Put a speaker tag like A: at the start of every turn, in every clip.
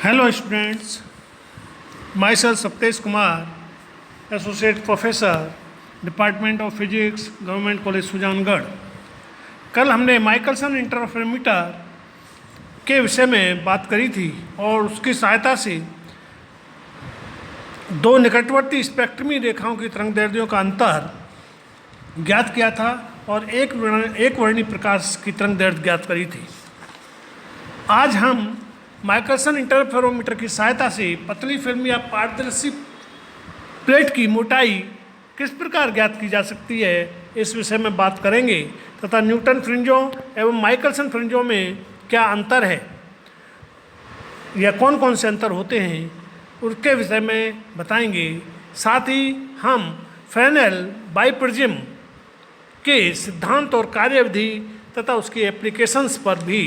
A: Hello students, myself Saptesh Kumar, Associate Professor, Department of Physics, Government College Sujangarh. कल हमने Michelson interferometer के विषय में बात करी थी और उसकी सहायता से दो निकटवर्ती स्पेक्ट्रमी रेखाओं की तरंगदैर्ध्यों का अंतर ज्ञात किया था और एक वर्णी प्रकाश की तरंगदैर्ध्य ज्ञात करी थी। आज हम माइकलसन इंटरफेरोमीटर की सहायता से पतली फिल्म या पारदर्शी प्लेट की मोटाई किस प्रकार ज्ञात की जा सकती है, इस विषय में बात करेंगे तथा न्यूटन फ्रिंजों एवं माइकलसन फ्रिंजों में क्या अंतर है या कौन कौन से अंतर होते हैं उसके विषय में बताएंगे। साथ ही हम फ्रेनेल बाइप्रिज्म के सिद्धांत और कार्यविधि तथा उसकी एप्लीकेशंस पर भी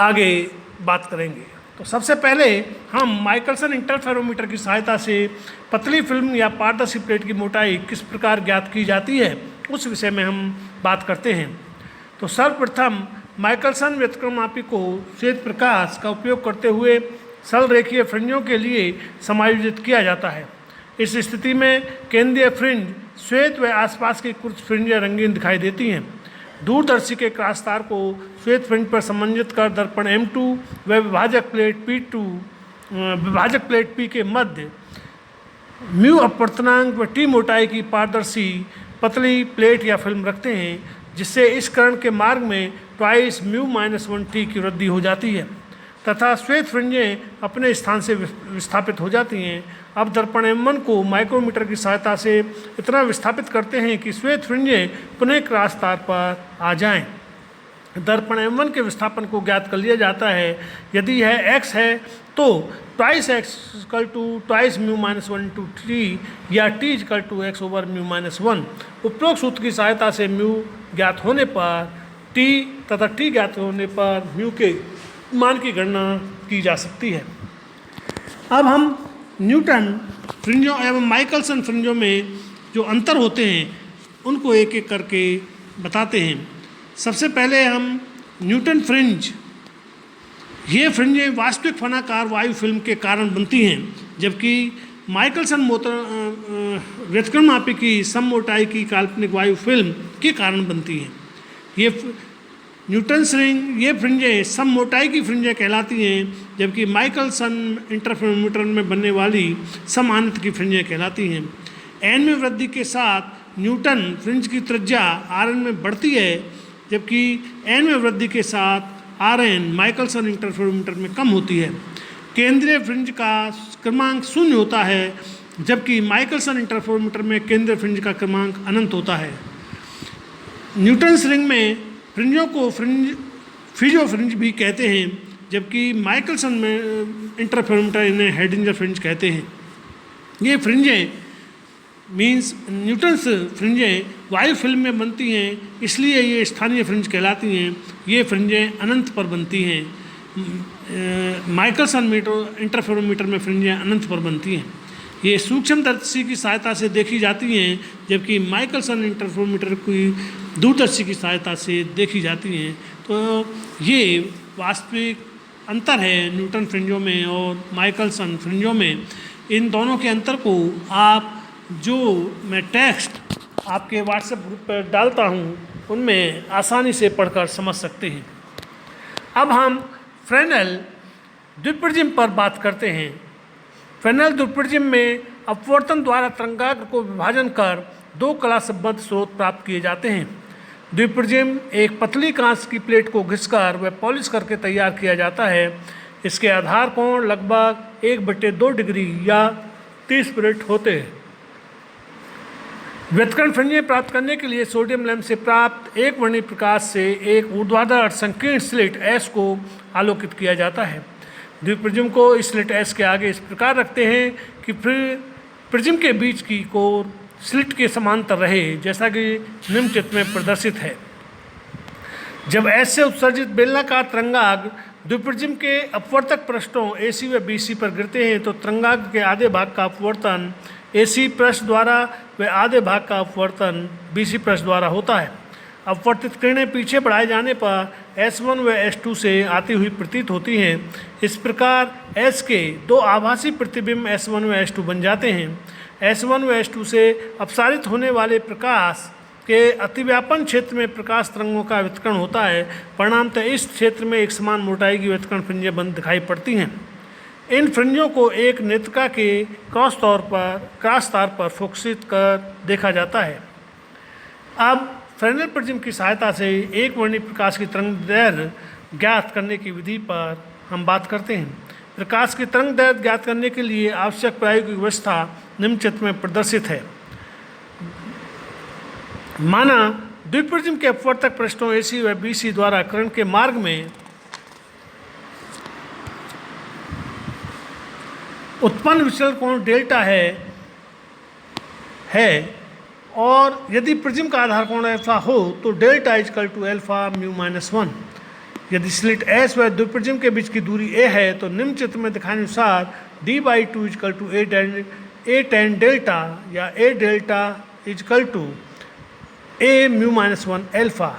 A: आगे बात करेंगे। तो सबसे पहले हम माइकलसन इंटरफेरोमीटर की सहायता से पतली फिल्म या पारदर्शी प्लेट की मोटाई किस प्रकार ज्ञात की जाती है उस विषय में हम बात करते हैं। तो सर्वप्रथम माइकलसन व्यतिक्रमापी को श्वेत प्रकाश का उपयोग करते हुए सरल रेखीय फ्रिंजों के लिए समायोजित किया जाता है। इस स्थिति में केंद्रीय फ्रिंज श्वेत व आसपास की कुछ फ्रिंजें रंगीन दिखाई देती हैं। दूरदर्शी के क्रॉस तार को श्वेत फ्रिंज पर समंजित कर दर्पण M2 व विभाजक प्लेट P के मध्य म्यू अपवर्तनांक व T मोटाई की पारदर्शी पतली प्लेट या फिल्म रखते हैं, जिससे इस कर्ण के मार्ग में ट्वाइस म्यू -1T की वृद्धि हो जाती है तथा श्वेत फ्रिंजें अपने स्थान से विस्थापित हो जाती हैं। अब दर्पण M1 को माइक्रोमीटर की सहायता से इतना विस्थापित करते हैं कि श्वेत फ्रिंजें पुनः क्रॉस तार पर आ जाएं। दर्पण M1 के विस्थापन को ज्ञात कर लिया जाता है। यदि यह x है तो twice x twice mu -1T या T x ओवर म्यू -1। उपरोक्त सूत्र की सहायता से म्यू ज्ञात होने पर T तथा T ज्ञात होने पर म्यू के मान की गणना की जा सकती है। अब हम न्यूटन फ्रिंजों एवं माइकलसन फ्रिंजों में जो अंतर होते हैं उनको एक एक करके बताते हैं। सबसे पहले हम न्यूटन फ्रिंज, ये फ्रिंजें वास्तविक फनाकार वायु फिल्म के कारण बनती हैं, जबकि माइकलसन व्यतिक्रमापी की सम मोटाई की काल्पनिक वायु फिल्म के कारण बनती हैं। ये न्यूटन रिंग, ये फ्रिंजें सम मोटाई की फ्रिंजें कहलाती हैं, जबकि माइकलसन इंटरफेरोमीटर में बनने वाली सम आनत की फ्रिंजें कहलाती हैं। एन में वृद्धि के साथ न्यूटन फ्रिंज की त्रिज्या Rn में बढ़ती है, जबकि एन में वृद्धि के साथ Rn माइकलसन इंटरफेरोमीटर में कम होती है। केंद्रीय फ्रिंज का क्रमांक 0 होता है, जबकि माइकलसन इंटरफेरोमीटर में केंद्रीय फ्रिंज का क्रमांक अनंत होता है। न्यूटन रिंग में फ्रिंजों को फिजो फ्रिंज भी कहते हैं, जबकि माइकलसन में इंटरफेरोमीटर इन्हें हेडिंजर फ्रिंज कहते हैं। ये फ्रिंजें न्यूटन्स फ्रिंजें वायु फिल्म में बनती हैं, इसलिए ये स्थानीय फ्रिंज कहलाती हैं। ये फ्रिंजें अनंत पर बनती हैं। माइकलसन इंटरफेरोमीटर में फ्रिंजें अनंत पर बनती हैं। ये सूक्ष्मदर्शी की सहायता से देखी जाती हैं, जबकि माइकलसन इंटरफेरोमीटर की दूरदर्शी की सहायता से देखी जाती हैं। तो ये वास्तविक अंतर है न्यूटन फ्रिंजों में और माइकलसन फ्रिंजों में। इन दोनों के अंतर को आप जो मैं टेक्स्ट आपके व्हाट्सएप ग्रुप पर डालता हूँ उनमें आसानी से पढ़कर समझ सकते हैं। अब हम फ्रेनेल द्विप्रिज्म पर बात करते हैं। फ्रेनेल द्विप्रिज्म में अपवर्तन द्वारा तरंगाग्र को विभाजन कर दो कलासबद्ध स्रोत प्राप्त किए जाते हैं। द्विप्रिज्म एक पतली कांच की प्लेट को घिसकर व पॉलिश करके तैयार किया जाता है। इसके आधार कोण लगभग 1/2 डिग्री या 30 मिनट होते हैं। व्यतिकरण फ्रिंजें प्राप्त करने के लिए सोडियम लैंप से प्राप्त एक वर्णी प्रकाश से एक ऊर्ध्वाधर संकीर्ण स्लिट S को आलोकित किया जाता है। द्विप्रिज्म को इस स्लिट S के आगे इस प्रकार रखते हैं कि प्रिज्म के बीच की कोर स्लिट के समांतर रहे, जैसा कि निम्न चित्र में प्रदर्शित है। जब S से उत्सर्जित बेलनाकार तरंगाग्र द्विप्रिज्म के अपवर्तक पृष्ठों AC व BC पर गिरते हैं तो तरंगाग्र के आधे भाग का अपवर्तन AC पृष्ठ द्वारा व आधे भाग का अपवर्तन BC पृष्ठ द्वारा होता है। अपवर्तित किरणें पीछे बढ़ाए जाने पर S1 व S2 से आती हुई प्रतीत होती हैं। इस प्रकार S के दो आभासी प्रतिबिंब S1 व S2 बन जाते हैं। S1 व S2 से अपसारित होने वाले प्रकाश के अतिव्यापन क्षेत्र में प्रकाश तरंगों का वितरण होता है। परिणामतः इस क्षेत्र में एक समान मोटाई की वितरण फ्रिंजें बंद दिखाई पड़ती हैं। इन फ्रिंजों को एक नेत्रिका के क्रॉस तार पर फोकसित कर देखा जाता है। अब फ्रेनेल प्रिज्म की सहायता से एक वर्णी प्रकाश की तरंग दैर्घ्य ज्ञात करने की विधि पर हम बात करते हैं। प्रकाश की तरंग दैर्घ्य ज्ञात करने के लिए आवश्यक प्रायोगिक व्यवस्था निम्न चित्र में प्रदर्शित है। माना द्विप्रिज्म के अपवर्तक पृष्ठों AC व BC द्वारा किरण के मार्ग में उत्पन्न विचलन कोण डेल्टा है और यदि प्रिज्म का आधार कोण अल्फा हो तो delta is equal to alpha mu minus 1। यदि स्लिट S व द्विप्रिज्म के बीच की दूरी a है तो निम्न चित्र में दिखाए अनुसार d/2 is equal to a tan delta या a delta is equal to a mu minus 1 alpha.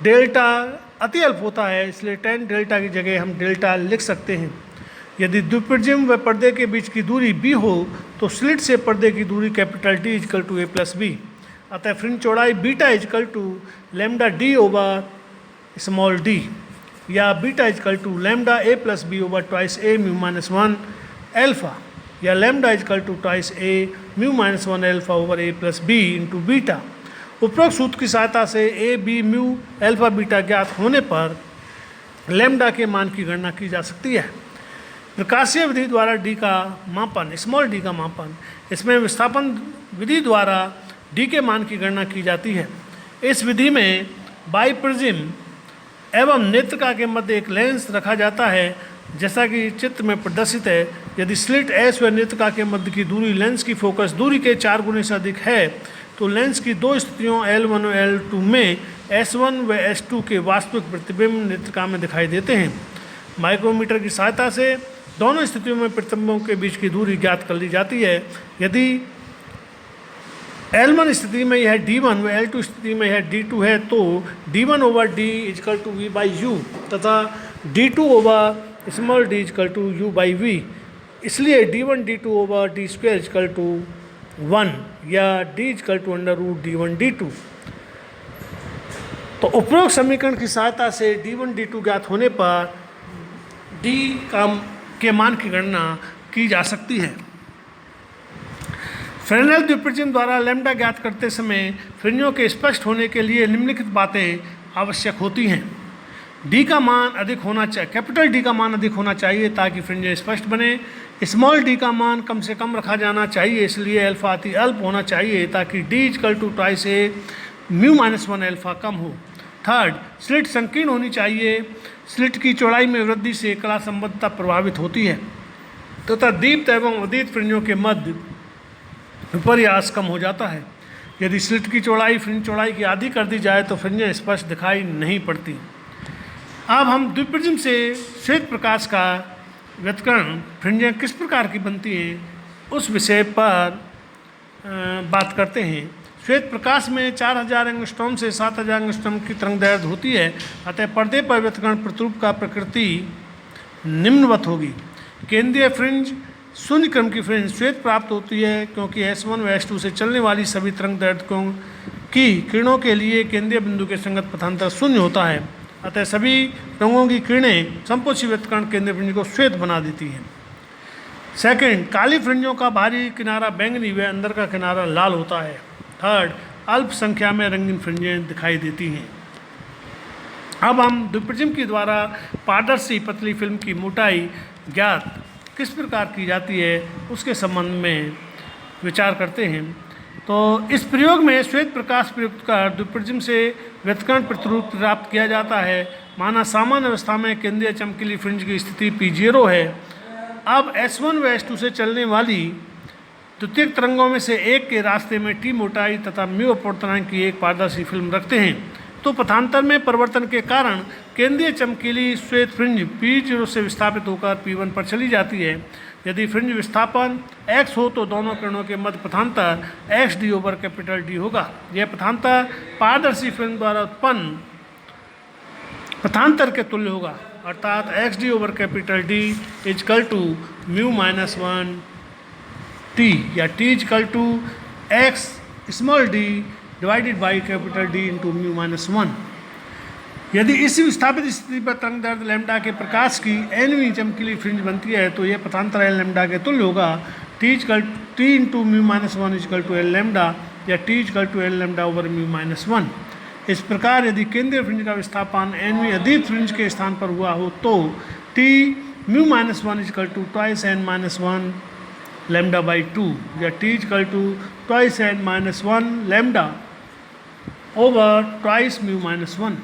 A: Delta अति अल्प होता है इसलिए tan डेल्टा की जगह हम डेल्टा लिख सकते हैं। यदि द्विप्रिज्म व पर्दे के बीच की दूरी b हो तो स्लिट से पर्दे की दूरी capital D is equal to a plus B. अतः फ्रिंज चौड़ाई beta is equal to lambda d over small d या beta is equal to lambda a plus B over twice a mu minus 1 alpha या lambda is equal to twice a mu minus 1 alpha over a plus B into beta. उपरोक्त सूत्र की सहायता से a b mu alpha beta ज्ञात होने पर lambda के मान की गणना की जा सकती है। प्रकाशीय विधि द्वारा d का मापन, स्मॉल d का मापन, इसमें विस्थापन विधि द्वारा d के मान की गणना की जाती है। इस विधि में बाइप्रिज्म एवं नेत्रिका के मध्य एक लेंस रखा जाता है जैसा कि चित्र में प्रदर्शित है। यदि स्लिट S व नेत्रिका के मध्य की दूरी लेंस की फोकस दूरी के 4 गुने से अधिक है तो लेंस की दो स्थितियों L1 व L2 में S1 व S2 के वास्तविक प्रतिबिंब नेत्रिका में दिखाई देते हैं। माइक्रोमीटर की सहायता से दोनों स्थितियों में प्रतिबिंबों के बीच की दूरी ज्ञात कर ली जाती है। यदि L1 स्थिति में यह D1 व L2 स्थिति में यह D2 है तो D1 over D is equal to V by U तथा D2 over small d is equal to U by V। इसलिए D1 D2 over D square is equal to 1 या D is equal to under root D1 D2। तो उपरोक्त समीकरण की सहायता से D1 D2 ज्ञात होने पर D के मान की गणना की जा सकती है। फ्रेनेल द्विप्रिज्म द्वारा लैम्डा ज्ञात करते समय फ्रिंजों के स्पष्ट होने के लिए निम्नलिखित बातें आवश्यक होती हैं। D का मान अधिक होना चाहिए, कैपिटल D का मान अधिक होना चाहिए ताकि फ्रिंजें स्पष्ट बने। स्मॉल d का मान कम से कम रखा जाना चाहिए इसलिए अल्फा अति अल्प होना चाहिए ताकि d is equal to twice a mu minus 1 alpha कम हो। थर्ड, स्लिट संकीर्ण होनी चाहिए। स्लिट की चौड़ाई में वृद्धि से कला संबद्धता प्रभावित होती है तथा दीप्त एवं उदित फ्रिंजों के मध्य विपर्यास कम हो जाता है। यदि स्लिट की चौड़ाई फ्रिंज चौड़ाई की आधी कर दी जाए तो फ्रिंजें स्पष्ट दिखाई नहीं पड़ती। अब हम द्विप्रिज्म से श्वेत प्रकाश का व्यतिकरण फ्रिंजें किस प्रकार की बनती हैं उस विषय पर बात करते हैं। श्वेत प्रकाश में 4000 एंगस्ट्रॉम से 7000 एंगस्ट्रॉम की तरंगदैर्घ्य होती है। अतः पर्दे पर व्यतिकरण प्रतिरूप का प्रकृति निम्नवत होगी। केंद्रीय फ्रिंज शून्य क्रम की फ्रिंज श्वेत प्राप्त होती है क्योंकि S1 व S2 से चलने वाली सभी तरंगदैर्घ्यों की किरणों के लिए केंद्रीय बिंदु के संगत पथांतर शून्य होता है। अतः सभी रंगों की किरणें संपोषी व्यतिकरण केंद्रीय फ्रिंज को श्वेत बना देती हैं। सेकंड, काली फ्रिंजों का बाहरी किनारा बैंगनी व अंदर का किनारा लाल होता है। थर्ड, अल्प संख्या में रंगीन फ्रिंजें दिखाई देती हैं। अब हम द्विप्रिज्म के द्वारा पारदर्शी पतली फिल्म की मोटाई ज्ञात किस प्रकार की जाती है उसके संबंध में विचार करते हैं। तो इस प्रयोग में श्वेत प्रकाश प्रयुक्त कर द्विप्रिज्म से व्यतिकरण प्रतिरूप प्राप्त किया जाता है। माना सामान्य अवस्था में केंद्रीय चमकीली फ्रिंज की स्थिति P0 है। अब S1 व S2 से चलने वाली द्वितीयक तरंगों में से एक के रास्ते में T मोटाई तथा म्यू अपवर्तनांक की एक पारदर्शी फिल्म रखते हैं तो पथांतर में परिवर्तन के कारण केंद्रीय चमकीली श्वेत फ्रिंज P0 से विस्थापित होकर P1 पर चली जाती है। यदि फ्रिंज विस्थापन x हो तो दोनों किरणों के मध्य पथांतर XD ओवर कैपिटल D होगा। यह पथांतर पारदर्शी फिल्म द्वारा उत्पन्न पथांतर के तुल्य होगा, अर्थात XD over capital D is equal to mu minus 1 T या T is equal to X small d divided by capital D into mu minus 1। यदि इस विस्थापित स्थिति पर तरंग दैर्ध्य लैम्ब्डा के प्रकाश की nवीं चमकीली फ्रिंज बनती है तो यह पथांतर एल लैम्ब्डा के तुल्य होगा। T into mu minus 1 is equal to L lambda या T is equal to L lambda over mu minus 1। इस प्रकार यदि केंद्रीय फ्रिंज का विस्थापन nवीं अधीत फ्रिंज के स्थान पर हुआ हो तो T mu minus 1 is equal to twice N minus 1 lambda by 2 या T is equal to twice N minus 1 lambda over twice mu minus 1।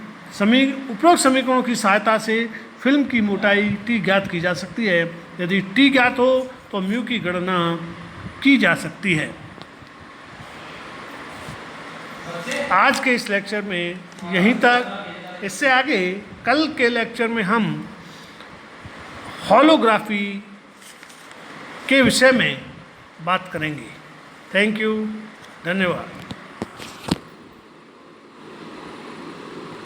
A: उपरोक्त समीकरणों की सहायता से फिल्म की मोटाई T ज्ञात की जा सकती है। यदि T ज्ञात हो तो म्यू की गणना की जा सकती है। आज के इस लेक्चर में यहीं तक। इससे आगे कल के लेक्चर में हम होलोग्राफी के विषय में बात करेंगे। थैंक यू, धन्यवाद।